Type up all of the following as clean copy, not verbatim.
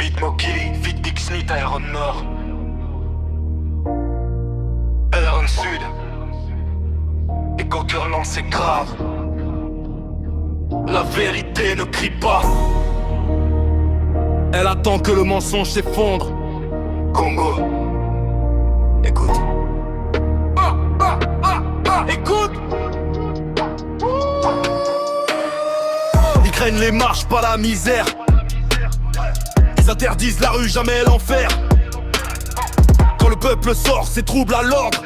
Vite Mokili, vite Big Snit, Iron Nord. Iron Sud. Et Coquerland c'est grave. La vérité ne crie pas. Elle attend que le mensonge s'effondre. Congo. Écoute. Écoute. Ils craignent les marches, pas la misère. Ils interdisent la rue, jamais l'enfer. Quand le peuple sort, c'est trouble à l'ordre.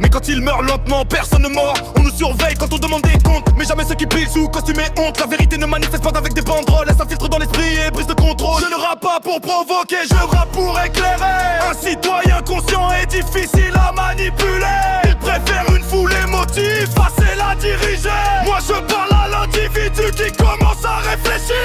Mais quand il meurt lentement, personne ne mord. On nous surveille quand on demande des comptes, mais jamais ceux qui pillent sous costume et honte. La vérité ne manifeste pas avec des banderoles. Elle s'infiltre dans l'esprit et brise de contrôle. Je ne rappe pas pour provoquer, je rappe pour éclairer. Un citoyen conscient est difficile à manipuler. Il préfère une foule émotive, facile à diriger. Moi je parle à l'individu qui commence à réfléchir.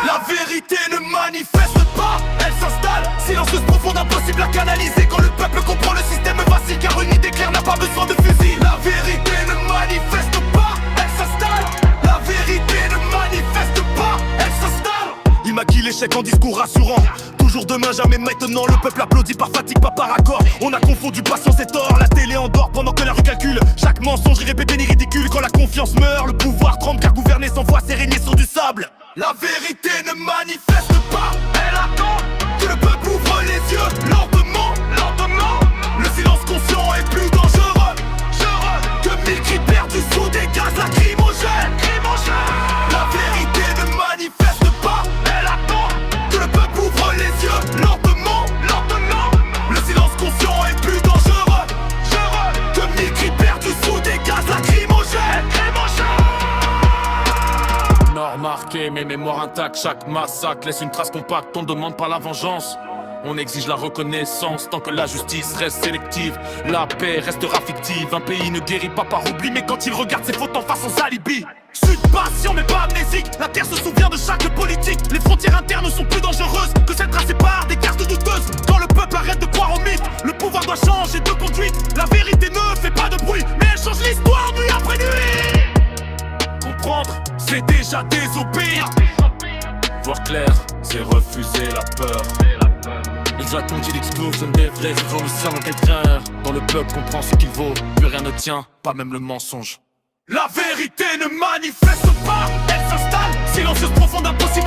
La vérité ne manifeste pas, elle s'installe. Silencieuse profonde, impossible à canaliser. Quand le peuple comprend, le système vacille. Car une idée claire n'a pas besoin de fusil. La vérité ne manifeste pas, elle s'installe. La vérité ne manifeste pas, elle s'installe. Il maquille l'échec en discours rassurant. Toujours demain, jamais maintenant. Le peuple applaudit par fatigue, pas par accord. On a confondu patience et tort. La télé endort pendant que la rue calcule. Chaque mensonge irrépété ni ridicule. Quand la confiance meurt, le pouvoir tremble. Car gouverner sans voix, c'est régner sur du sable. La vérité ne manifeste pas, elle attend que le peuple ouvre les yeux. Lentement, lentement. Le silence conscient est plus dangereux que 1000 cris perdus sous des gaz lacrymogènes. La vérité ne manifeste pas, elle attend que le peuple ouvre les yeux. Lentement, lentement. Le silence conscient est plus dangereux que 1000 cris perdus sous des gaz lacrymogènes. Nord marqué, mes mémoires intactes. Chaque massacre laisse une trace compacte. On demande pas la vengeance, on exige la reconnaissance. Tant que la justice reste sélective, la paix restera fictive. Un pays ne guérit pas par oubli, mais quand il regarde ses fautes en face sans alibi. Sud patient mais pas amnésique, la terre se souvient de chaque politique. Les frontières internes sont plus dangereuses que celles tracées par des cartes douteuses. Quand le peuple arrête de croire au mythe, le pouvoir doit changer de conduite. La vérité ne fait pas de bruit, mais elle change l'histoire nuit après nuit. Comprendre, c'est déjà désobéir. Voir clair, c'est refuser la peur. Ils attendent qu'il explose des vrais évolutions dans quelques heures. Quand le peuple comprend ce qu'il vaut, plus rien ne tient, pas même le mensonge. La vérité ne manifeste pas, elle s'installe. Silencieuse profonde, impossible